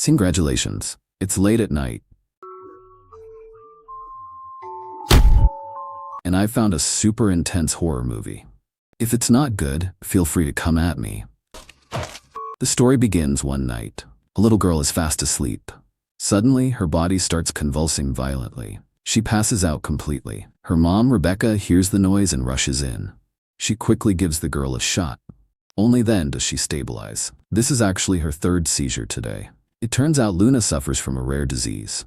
Congratulations. It's late at night, and I found a super intense horror movie. If it's not good, feel free to come at me. The story begins one night. A little girl is fast asleep. Suddenly, her body starts convulsing violently. She passes out completely. Her mom, Rebecca, hears the noise and rushes in. She quickly gives the girl a shot. Only then does she stabilize. This is actually her third seizure today. It turns out Luna suffers from a rare disease.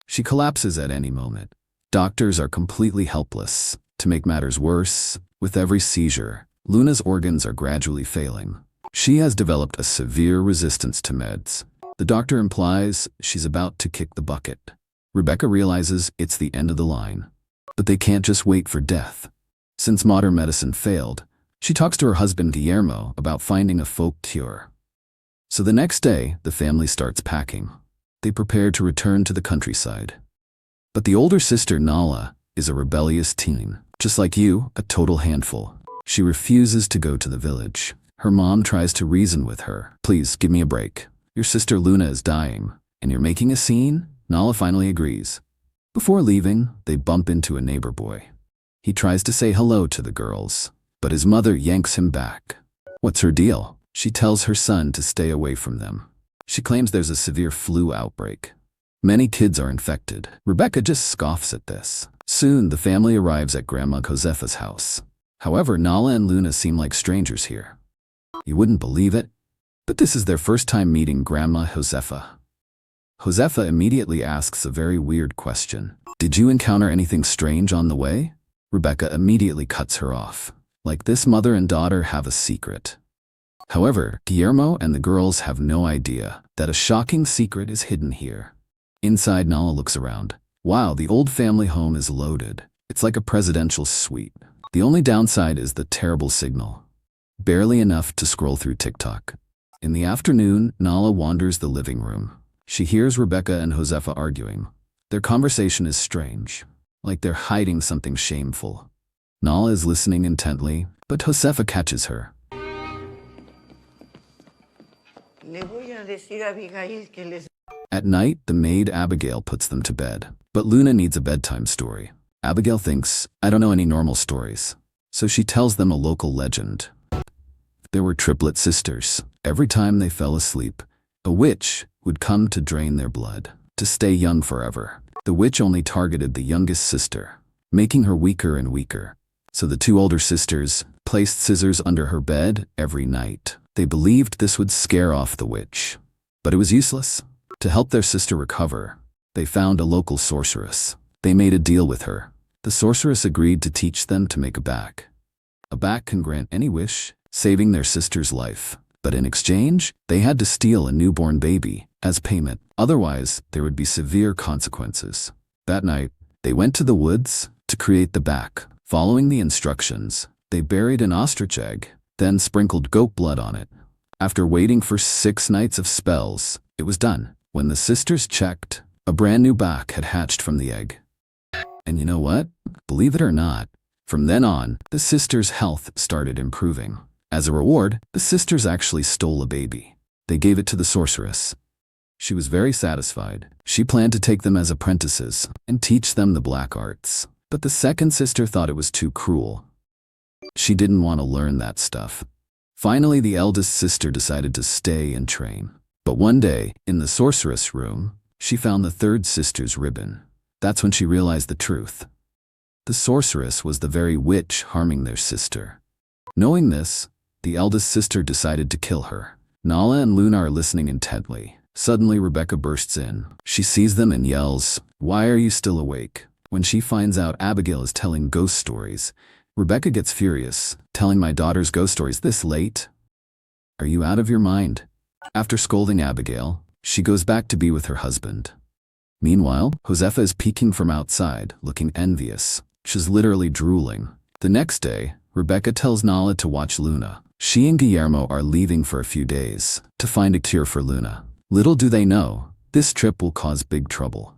She collapses at any moment. Doctors are completely helpless. To make matters worse, with every seizure, Luna's organs are gradually failing. She has developed a severe resistance to meds. The doctor implies she's about to kick the bucket. Rebecca realizes it's the end of the line. But they can't just wait for death. Since modern medicine failed, she talks to her husband Guillermo about finding a folk cure. So the next day, the family starts packing. They prepare to return to the countryside. But the older sister, Nala, is a rebellious teen. Just like you, a total handful. She refuses to go to the village. Her mom tries to reason with her. Please, give me a break. Your sister Luna is dying, and you're making a scene? Nala finally agrees. Before leaving, they bump into a neighbor boy. He tries to say hello to the girls, but his mother yanks him back. What's her deal? She tells her son to stay away from them. She claims there's a severe flu outbreak. Many kids are infected. Rebecca just scoffs at this. Soon, the family arrives at Grandma Josefa's house. However, Nala and Luna seem like strangers here. You wouldn't believe it, but this is their first time meeting Grandma Josefa. Josefa immediately asks a very weird question. Did you encounter anything strange on the way? Rebecca immediately cuts her off. Like this mother and daughter have a secret. However, Guillermo and the girls have no idea that a shocking secret is hidden here. Inside, Nala looks around. Wow, the old family home is loaded. It's like a presidential suite. The only downside is the terrible signal. Barely enough to scroll through TikTok. In the afternoon, Nala wanders the living room. She hears Rebecca and Josefa arguing. Their conversation is strange, like they're hiding something shameful. Nala is listening intently, but Josefa catches her. At night, the maid Abigail puts them to bed. But Luna needs a bedtime story. Abigail thinks, I don't know any normal stories. So she tells them a local legend. There were triplet sisters. Every time they fell asleep, a witch would come to drain their blood, to stay young forever. The witch only targeted the youngest sister, making her weaker and weaker. So the two older sisters placed scissors under her bed every night. They believed this would scare off the witch. But it was useless. To help their sister recover, they found a local sorceress. They made a deal with her. The sorceress agreed to teach them to make a back. A back can grant any wish, saving their sister's life. But in exchange, they had to steal a newborn baby as payment. Otherwise, there would be severe consequences. That night, they went to the woods to create the back. Following the instructions, they buried an ostrich egg, then sprinkled goat blood on it. After waiting for 6 nights of spells, it was done. When the sisters checked, a brand new back had hatched from the egg. And you know what? Believe it or not, from then on, the sisters' health started improving. As a reward, the sisters actually stole a baby. They gave it to the sorceress. She was very satisfied. She planned to take them as apprentices and teach them the black arts. But the second sister thought it was too cruel. She didn't want to learn that stuff. Finally, the eldest sister decided to stay and train. But one day, in the sorceress room, she found the third sister's ribbon. That's when she realized the truth. The sorceress was the very witch harming their sister. Knowing this, the eldest sister decided to kill her. Nala and Luna are listening intently. Suddenly, Rebecca bursts in. She sees them and yells, "Why are you still awake?" When she finds out Abigail is telling ghost stories, Rebecca gets furious. Telling my daughter's ghost stories this late? Are you out of your mind? After scolding Abigail, she goes back to be with her husband. Meanwhile, Josefa is peeking from outside, looking envious. She's literally drooling. The next day, Rebecca tells Nala to watch Luna. She and Guillermo are leaving for a few days to find a cure for Luna. Little do they know, this trip will cause big trouble.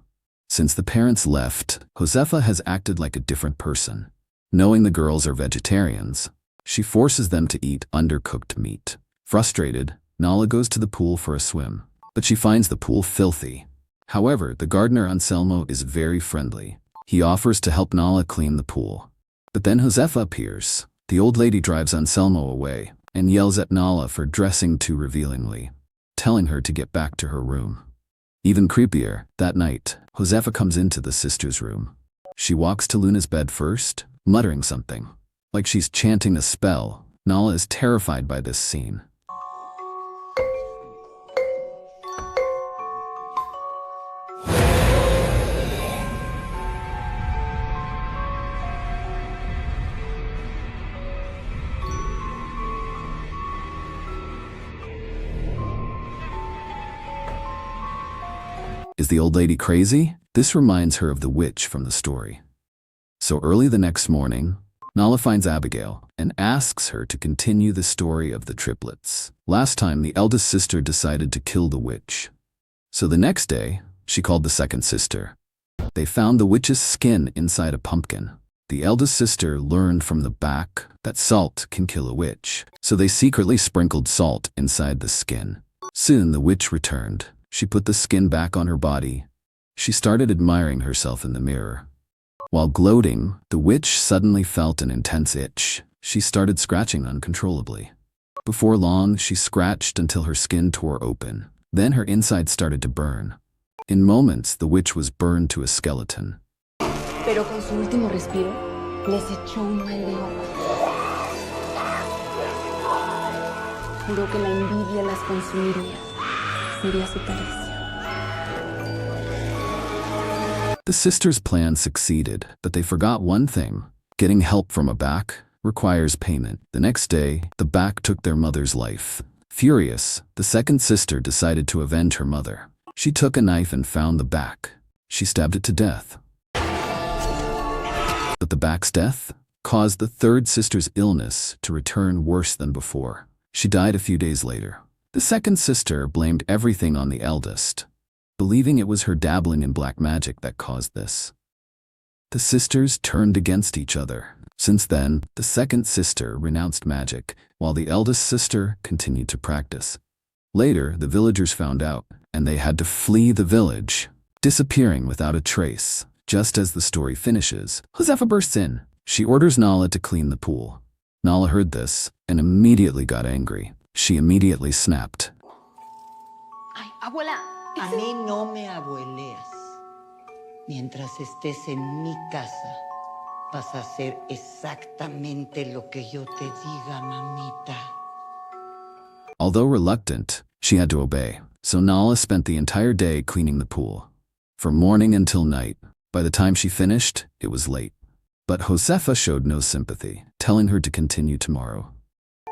Since the parents left, Josefa has acted like a different person. Knowing the girls are vegetarians, she forces them to eat undercooked meat. Frustrated, Nala goes to the pool for a swim. but she finds the pool filthy. However, the gardener Anselmo is very friendly. He offers to help Nala clean the pool. But then Josefa appears. The old lady drives Anselmo away and yells at Nala for dressing too revealingly, telling her to get back to her room. Even creepier, that night, Josefa comes into the sisters' room. She walks to Luna's bed first, muttering something, like she's chanting a spell. Nala is terrified by this scene. Is the old lady crazy? This reminds her of the witch from the story. So early the next morning, Nala finds Abigail and asks her to continue the story of the triplets. Last time, the eldest sister decided to kill the witch. So the next day, she called the second sister. They found the witch's skin inside a pumpkin. The eldest sister learned from the back that salt can kill a witch, so they secretly sprinkled salt inside the skin. Soon the witch returned. She put the skin back on her body. She started admiring herself in the mirror. While gloating, the witch suddenly felt an intense itch. She started scratching uncontrollably. Before long, she scratched until her skin tore open. Then her inside started to burn. In moments, the witch was burned to a skeleton. Pero con su último respiro, les echó un mal de ojo. Juró que la envidia las consumiría. Sería su caricia. The sisters' plan succeeded, but they forgot one thing. Getting help from a back requires payment. The next day, the back took their mother's life. Furious, the second sister decided to avenge her mother. She took a knife and found the back. She stabbed it to death. But the back's death caused the third sister's illness to return worse than before. She died a few days later. The second sister blamed everything on the eldest, believing it was her dabbling in black magic that caused this. The sisters turned against each other. Since then, the second sister renounced magic, while the eldest sister continued to practice. Later, the villagers found out, and they had to flee the village, disappearing without a trace. Just as the story finishes, Josefa bursts in. She orders Nala to clean the pool. Nala heard this and immediately got angry. She immediately snapped. Ay, abuela. A mí no me abueleas. Mientras estés en mi casa, vas a hacer exactamente lo que yo te diga, mamita. Although reluctant, she had to obey. So Nala spent the entire day cleaning the pool. From morning until night. By the time she finished, it was late. But Josefa showed no sympathy, telling her to continue tomorrow.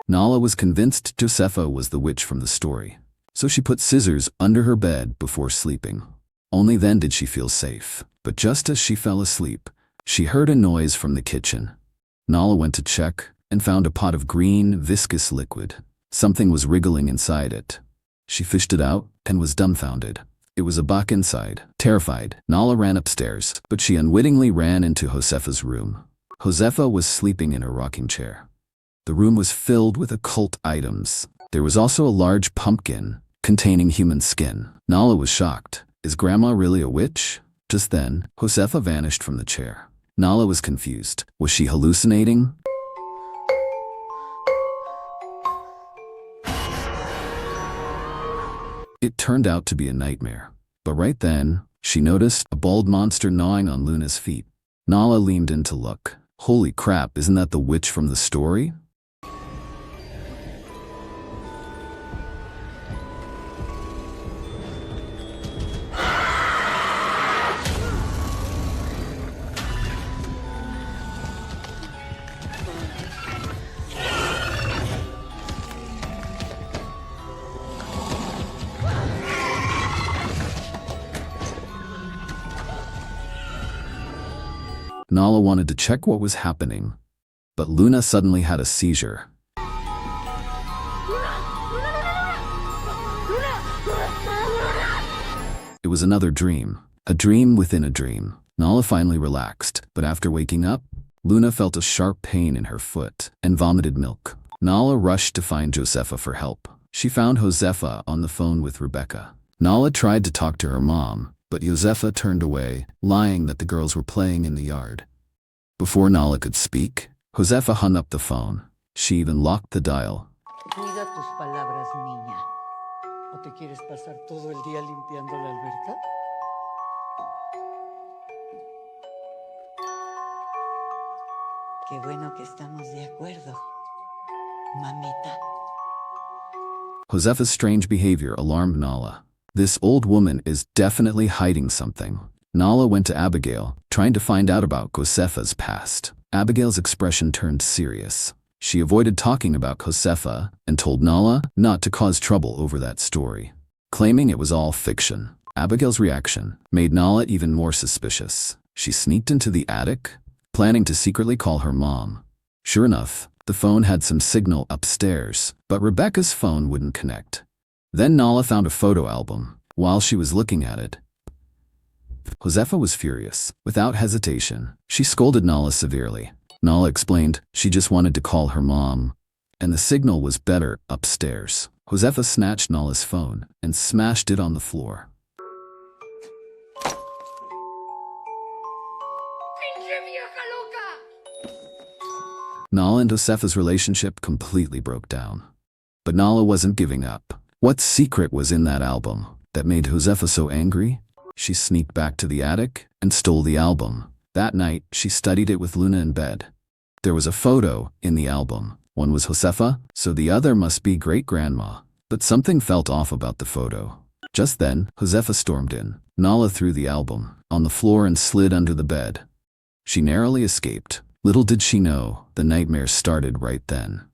Nala was convinced Josefa was the witch from the story, so she put scissors under her bed before sleeping. Only then did she feel safe. But just as she fell asleep, she heard a noise from the kitchen. Nala went to check and found a pot of green, viscous liquid. Something was wriggling inside it. She fished it out and was dumbfounded. It was a buck inside. Terrified, Nala ran upstairs, but she unwittingly ran into Josefa's room. Josefa was sleeping in her rocking chair. The room was filled with occult items. There was also a large pumpkin containing human skin. Nala was shocked. Is Grandma really a witch? Just then, Josefa vanished from the chair. Nala was confused. Was she hallucinating? It turned out to be a nightmare. But right then, she noticed a bald monster gnawing on Luna's feet. Nala leaned in to look. Holy crap, isn't that the witch from the story? Nala wanted to check what was happening, but Luna suddenly had a seizure. It was another dream, a dream within a dream. Nala finally relaxed, but after waking up, Luna felt a sharp pain in her foot and vomited milk. Nala rushed to find Josefa for help. She found Josefa on the phone with Rebecca. Nala tried to talk to her mom, but Josefa turned away, lying that the girls were playing in the yard. Before Nala could speak, Josefa hung up the phone. She even locked the dial. Cuida tus palabras, niña. ¿O te quieres pasar todo el día limpiando la alberca? Qué bueno que estamos de acuerdo, mamita. Josefa's strange behavior alarmed Nala. This old woman is definitely hiding something. Nala went to Abigail, trying to find out about Josefa's past. Abigail's expression turned serious. She avoided talking about Josefa and told Nala not to cause trouble over that story, claiming it was all fiction. Abigail's reaction made Nala even more suspicious. She sneaked into the attic, planning to secretly call her mom. Sure enough, the phone had some signal upstairs, but Rebecca's phone wouldn't connect. Then Nala found a photo album. While she was looking at it, Josefa was furious. Without hesitation, she scolded Nala severely. Nala explained she just wanted to call her mom, and the signal was better upstairs. Josefa snatched Nala's phone and smashed it on the floor. Nala and Josefa's relationship completely broke down. But Nala wasn't giving up. What secret was in that album that made Josefa so angry? She sneaked back to the attic and stole the album. That night, she studied it with Luna in bed. There was a photo in the album. One was Josefa, so the other must be great-grandma. But something felt off about the photo. Just then, Josefa stormed in. Nala threw the album on the floor and slid under the bed. She narrowly escaped. Little did she know, the nightmare started right then.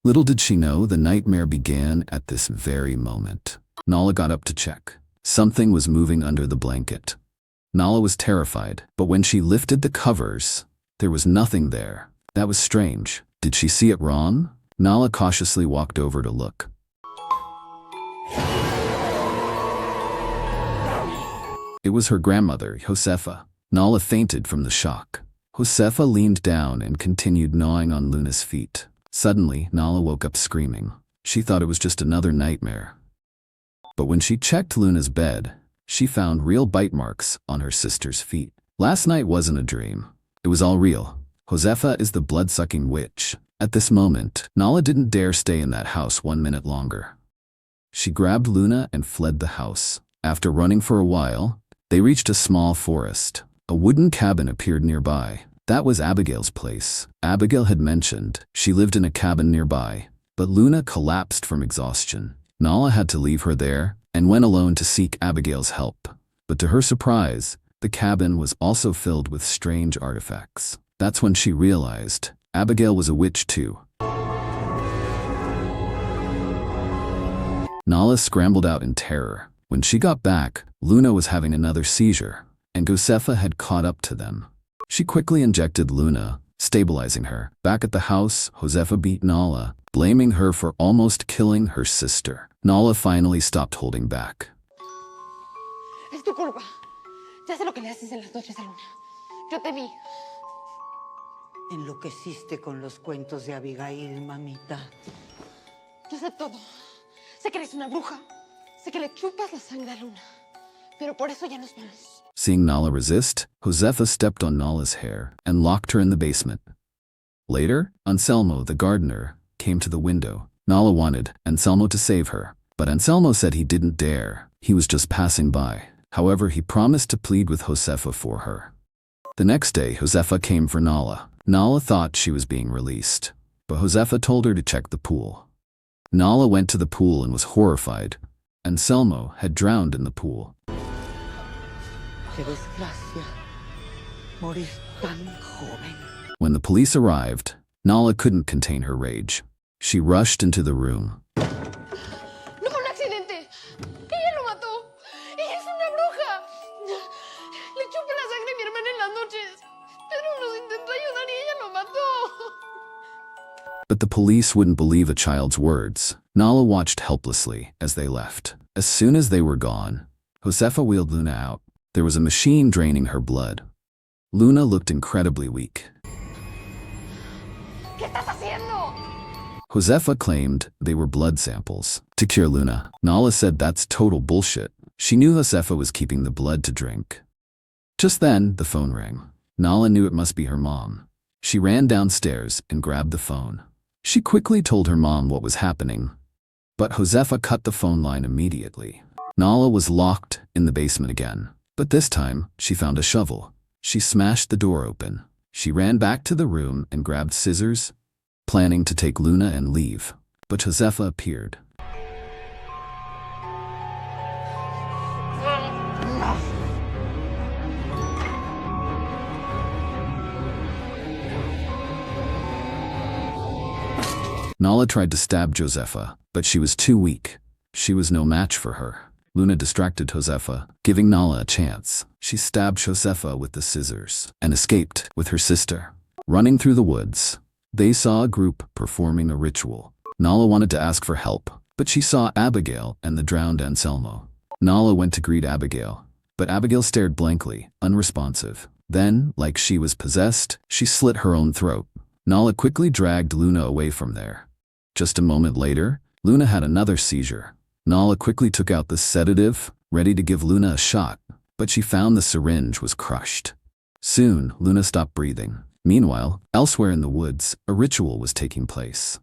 Little did she know the nightmare began at this very moment. Nala got up to check. Something was moving under the blanket. Nala was terrified, but when she lifted the covers, there was nothing there. That was strange. Did she see it wrong? Nala cautiously walked over to look. It was her grandmother, Josefa. Nala fainted from the shock. Josefa leaned down and continued gnawing on Luna's feet. Suddenly, Nala woke up screaming. She thought it was just another nightmare. But when she checked Luna's bed, she found real bite marks on her sister's feet. Last night wasn't a dream. It was all real. Josefa is the blood-sucking witch. At this moment, Nala didn't dare stay in that house 1 minute longer. She grabbed Luna and fled the house. After running for a while, they reached a small forest. A wooden cabin appeared nearby. That was Abigail's place. Abigail had mentioned she lived in a cabin nearby, but Luna collapsed from exhaustion. Nala had to leave her there and went alone to seek Abigail's help. But to her surprise, the cabin was also filled with strange artifacts. That's when she realized Abigail was a witch too. Nala scrambled out in terror. When she got back, Luna was having another seizure, and Josefa had caught up to them. She quickly injected Luna, stabilizing her. Back at the house, Josefa beat Nala, blaming her for almost killing her sister. Nala finally stopped holding back. Es tu culpa. Ya sé lo que le haces en las noches a Luna. Yo te vi. Enloqueciste con los cuentos de Abigail, mamita. Yo sé todo. Sé que eres una bruja. Sé que le chupas la sangre a Luna. Pero por eso ya nos vamos. Seeing Nala resist, Josefa stepped on Nala's hair and locked her in the basement. Later, Anselmo, the gardener, came to the window. Nala wanted Anselmo to save her, but Anselmo said he didn't dare. He was just passing by. However, he promised to plead with Josefa for her. The next day, Josefa came for Nala. Nala thought she was being released, but Josefa told her to check the pool. Nala went to the pool and was horrified. Anselmo had drowned in the pool. Qué desgracia. Morir tan joven. When the police arrived, Nala couldn't contain her rage. She rushed into the room. No fue un accidente. Ella lo mató. Ella es una bruja. Le chupa la sangre a mi hermana en las noches. Pedro nos intentó ayudar y ella lo mató. But the police wouldn't believe a child's words. Nala watched helplessly as they left. As soon as they were gone, Josefa wheeled Luna out. There was a machine draining her blood. Luna looked incredibly weak. ¿Qué estás haciendo? Josefa claimed they were blood samples to cure Luna. Nala said that's total bullshit. She knew Josefa was keeping the blood to drink. Just then, the phone rang. Nala knew it must be her mom. She ran downstairs and grabbed the phone. She quickly told her mom what was happening, but Josefa cut the phone line immediately. Nala was locked in the basement again, but this time she found a shovel. She smashed the door open. She ran back to the room and grabbed scissors, planning to take Luna and leave, but Josefa appeared. Nala tried to stab Josefa, but she was too weak. She was no match for her. Luna distracted Josefa, giving Nala a chance. She stabbed Josefa with the scissors and escaped with her sister. Running through the woods, they saw a group performing a ritual. Nala wanted to ask for help, but she saw Abigail and the drowned Anselmo. Nala went to greet Abigail, but Abigail stared blankly, unresponsive. Then, like she was possessed, she slit her own throat. Nala quickly dragged Luna away from there. Just a moment later, Luna had another seizure. Nala quickly took out the sedative, ready to give Luna a shot, but she found the syringe was crushed. Soon, Luna stopped breathing. Meanwhile, elsewhere in the woods, a ritual was taking place.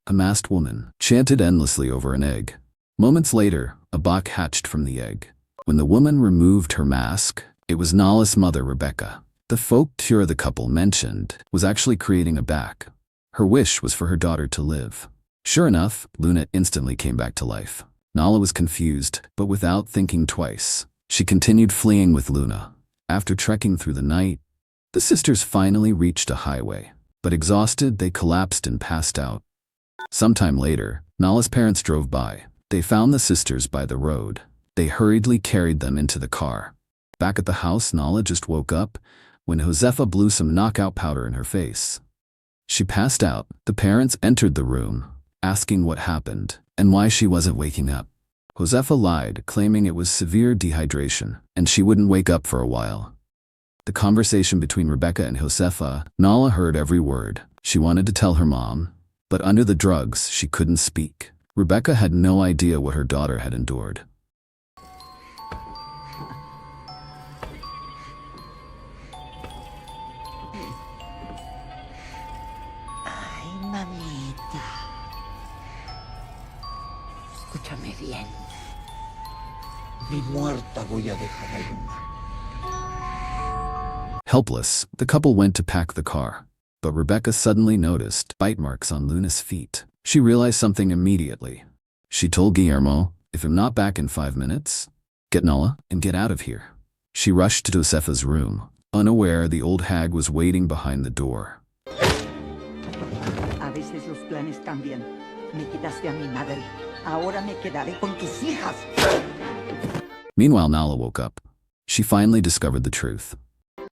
A masked woman chanted endlessly over an egg. Moments later, a buck hatched from the egg. When the woman removed her mask, it was Nala's mother, Rebecca. The folk cure the couple mentioned was actually creating a back. Her wish was for her daughter to live. Sure enough, Luna instantly came back to life. Nala was confused, but without thinking twice, she continued fleeing with Luna. After trekking through the night, the sisters finally reached a highway, but exhausted, they collapsed and passed out. Sometime later, Nala's parents drove by. They found the sisters by the road. They hurriedly carried them into the car. Back at the house, Nala just woke up when Josefa blew some knockout powder in her face. She passed out. The parents entered the room, asking what happened and why she wasn't waking up. Josefa lied, claiming it was severe dehydration, and she wouldn't wake up for a while. The conversation between Rebecca and Josefa, Nala heard every word. She wanted to tell her mom, but under the drugs, she couldn't speak. Rebecca had no idea what her daughter had endured. Ay, mamita. Escúchame bien. Ni muerta voy a dejar a Luna. Helpless, the couple went to pack the car, but Rebecca suddenly noticed bite marks on Luna's feet. She realized something immediately. She told Guillermo, "If I'm not back in 5 minutes, get Nala and get out of here." She rushed to Josefa's room. Unaware, the old hag was waiting behind the door. A veces los planes cambian. Me quitaste a mi madre. Ahora me quedaré con tus hijas. Meanwhile, Nala woke up. She finally discovered the truth.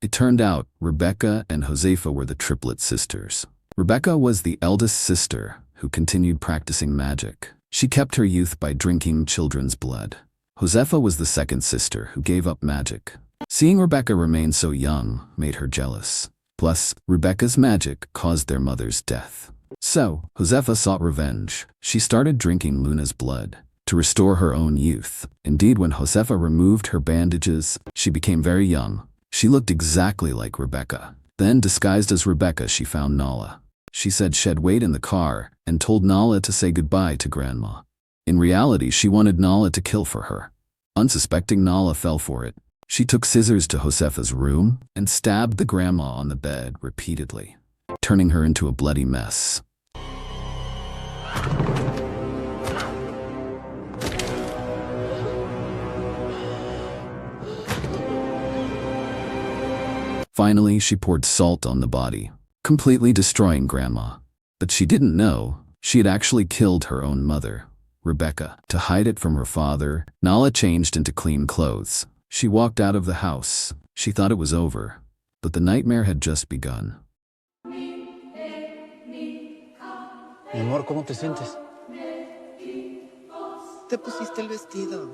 It turned out Rebecca and Josefa were the triplet sisters. Rebecca was the eldest sister who continued practicing magic. She kept her youth by drinking children's blood. Josefa was the second sister who gave up magic. Seeing Rebecca remain so young made her jealous. Plus, Rebecca's magic caused their mother's death. So, Josefa sought revenge. She started drinking Luna's blood to restore her own youth. Indeed, when Josefa removed her bandages, she became very young. She looked exactly like Rebecca. Then, disguised as Rebecca, she found Nala. She said she'd wait in the car and told Nala to say goodbye to Grandma. In reality, she wanted Nala to kill for her. Unsuspecting, Nala fell for it. She took scissors to Josefa's room and stabbed the grandma on the bed repeatedly, turning her into a bloody mess. Finally, she poured salt on the body, completely destroying Grandma. But she didn't know she had actually killed her own mother, Rebecca. To hide it from her father, Nala changed into clean clothes. She walked out of the house. She thought it was over, but the nightmare had just begun. Mi amor, ¿cómo te sientes? Te pusiste el vestido.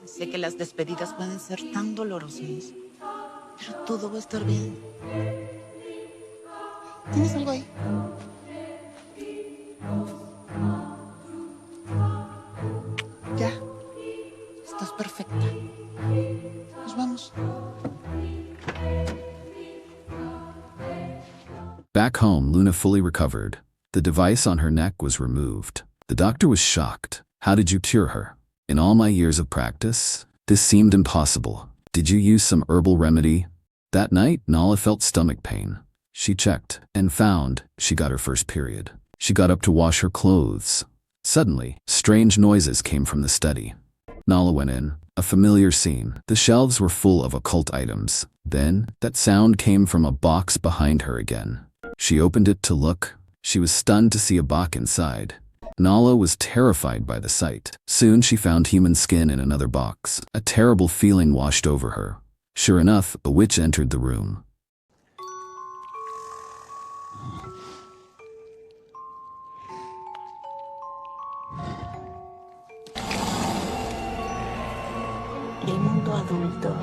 Sé que las despedidas pueden ser tan dolorosas, pero todo va a estar bien. ¿Tienes algo ahí? Ya, Estás perfecta. Nos vamos. Back home, Luna fully recovered. The device on her neck was removed. The doctor was shocked. How did you cure her? In all my years of practice, this seemed impossible. Did you use some herbal remedy? That night, Nala felt stomach pain. She checked and found she got her first period. She got up to wash her clothes. Suddenly, strange noises came from the study. Nala went in. A familiar scene. The shelves were full of occult items. Then, that sound came from a box behind her again. She opened it to look. She was stunned to see a box inside. Nala was terrified by the sight. Soon she found human skin in another box. A terrible feeling washed over her. Sure enough, a witch entered the room. El mundo adulto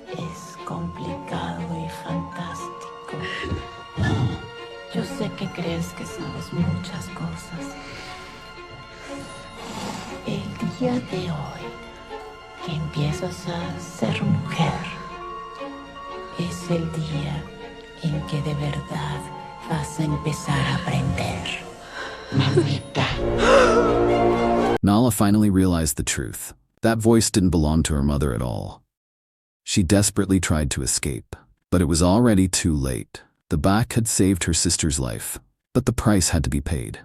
es complicado y fantástico. Yo sé que crees que sabes muchas cosas. El día de hoy que empiezas a ser mujer es el día en que de verdad vas a empezar a aprender. Mamita. Nala finally realized the truth. That voice didn't belong to her mother at all. She desperately tried to escape, but it was already too late. The Bach had saved her sister's life, but the price had to be paid.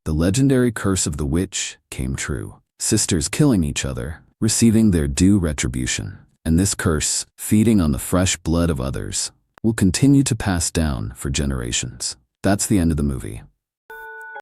The legendary curse of the witch came true. Sisters killing each other, receiving their due retribution. And this curse, feeding on the fresh blood of others, will continue to pass down for generations. That's the end of the movie.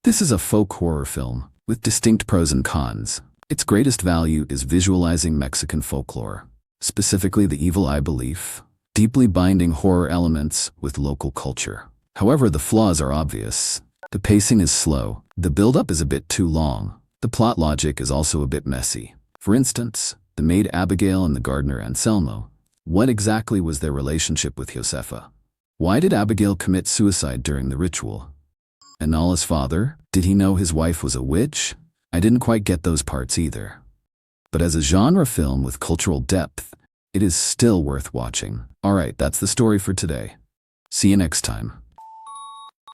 This is a folk horror film with distinct pros and cons. Its greatest value is visualizing Mexican folklore, specifically the evil eye belief, deeply binding horror elements with local culture. However, the flaws are obvious. The pacing is slow, the build-up is a bit too long, the plot logic is also a bit messy. For instance, the maid Abigail and the gardener Anselmo. What exactly was their relationship with Josefa? Why did Abigail commit suicide during the ritual? And Nala's father? Did he know his wife was a witch? I didn't quite get those parts either. But as a genre film with cultural depth, it is still worth watching. Alright, that's the story for today. See you next time.